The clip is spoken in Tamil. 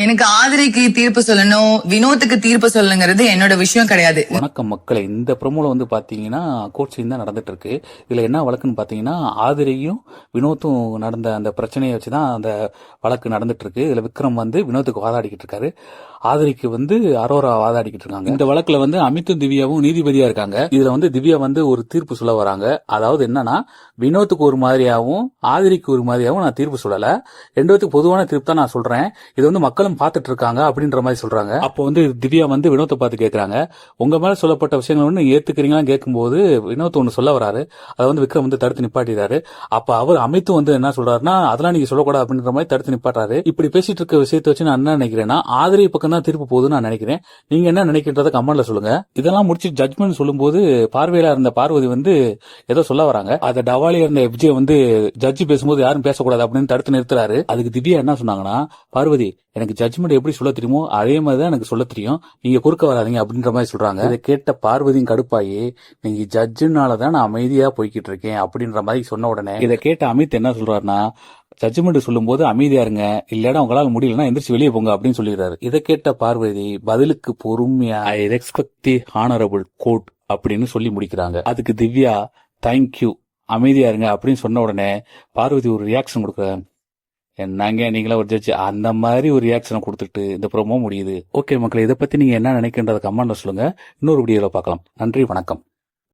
எனக்கு ஆதிரிக்கு தீர்ப்பு சொல்லணும், வினோத்துக்கு தீர்ப்பு சொல்லணுங்கிறது என்னோட விஷயம் கிடையாது. வணக்கம் மக்களே, இந்த ப்ரோமோல வந்து பாத்தீங்கன்னா கோர்ட் சீன் தான் நடந்துட்டு இருக்கு. இதுல என்ன வழக்குன்னு பாத்தீங்கன்னா ஆதிரியும் வினோத்தும் நடந்த அந்த பிரச்சனையை வச்சுதான் அந்த வழக்கு நடந்துட்டு இருக்கு. இதுல விக்ரம் வந்து வினோத்துக்கு வாதாடிக்கிட்டு இருக்காரு, ஆதிரிக்கு வந்து அரோரா வாதாடிக்கிட்டு இருக்காங்க. இந்த வழக்குல வந்து அமித்தும் திவ்யாவும் நீதிபதியா இருக்காங்க. இதுல வந்து திவ்யா வந்து ஒரு தீர்ப்பு சொல்ல வராங்க. அதாவது என்னன்னா, வினோத்துக்கு ஒரு மாதிரியாவும் ஆதிரிக்கு ஒரு மாதிரியாவும் நான் தீர்ப்பு சொல்லல, ரெண்டு பேத்துக்கு பொதுவான தீர்ப்பு தான் நான் சொல்றேன். இது வந்து மக்களும் பார்த்துட்டு இருக்காங்க அப்படின்ற மாதிரி சொல்றாங்க. அப்போ வந்து திவ்யா வந்து வினோத்தை பார்த்து கேட்கறாங்க, உங்க மேல சொல்லப்பட்ட விஷயங்கள் வந்து ஏத்துக்கிறீங்களான்னு கேட்கும்போது வினோத் ஒண்ணு சொல்ல வராரு. அதை வந்து விக்ரம் வந்து தடுத்து நிப்பாட்டிறாரு. அப்ப அவர் அமித்து வந்து என்ன சொல்றாருன்னா, அதெல்லாம் நீங்க சொல்லக்கூடாது அப்படின்ற மாதிரி தடுத்து நிப்பாட்டாரு. இப்படி பேசிட்டு இருக்க விஷயத்தை வச்சு நான் என்ன நினைக்கிறேன்னா, ஆதிரி பக்கம் தான் தீர்ப்பு போகுதுன்னு நான் நினைக்கிறேன். நீங்க என்ன நினைக்கிறத கமெண்ட்ல சொல்லுங்க. இதெல்லாம் முடிச்சு ஜட்மெண்ட் சொல்லும்போது பார்வையில இருந்த பார்வதி வந்து ஏதோ சொல்ல வராங்க. அத டவாலியா இருந்த விஜய் வந்து ஜட்ஜி பேசும்போது யாரும் பேசக்கூடாது அப்படின்னு தடுத்து நிறுத்துறாரு. அதுக்கு திவ்யா என்ன சொன்னாங்கன்னா, பார்வதி எனக்கு ஜட்ஜ்மெண்ட் எப்படி சொல்ல தெரியுமோ அதே மாதிரிதான் எனக்கு சொல்ல தெரியும், நீங்க குறுக்க வராதீங்க அப்படின்ற மாதிரி சொல்றாங்க. இதை கேட்ட பார்வதியும் கடுப்பாயி, நீங்க ஜட்ஜுனாலதான் நான் அமைதியா போய்கிட்டு இருக்கேன் அப்படின்ற மாதிரி சொன்ன உடனே இதை கேட்ட அமித் என்ன சொல்றாருன்னா, ஜட்ஜ்மெண்ட் சொல்லும் போது அமைதியா இருங்க, இல்லைன்னா உங்களால முடியலன்னா எந்திரிச்சு வெளியே போங்க அப்படின்னு சொல்லிடுறாரு. இதை கேட்ட பார்வதி பதிலுக்கு பொறுமையா I respect the honourable court அப்படின்னு சொல்லி முடிக்கிறாங்க. அதுக்கு திவ்யா தேங்க்யூ, அமைதியா இருங்க அப்படின்னு சொன்ன உடனே பார்வதி ஒரு ரியாக்ஷன் கொடுக்குறாங்க. என்னங்க நீங்களா ஒரு ஜட்ஜ், அந்த மாதிரி ஒரு ரியாக்ஷனை கொடுத்துட்டு இந்த ப்ரோமோ முடியுது. ஓகே மக்களே, இதை பத்தி நீங்க என்ன நினைக்கின்றத கமெண்ட்ல சொல்லுங்க. இன்னொரு வீடியோல பார்க்கலாம். நன்றி, வணக்கம்.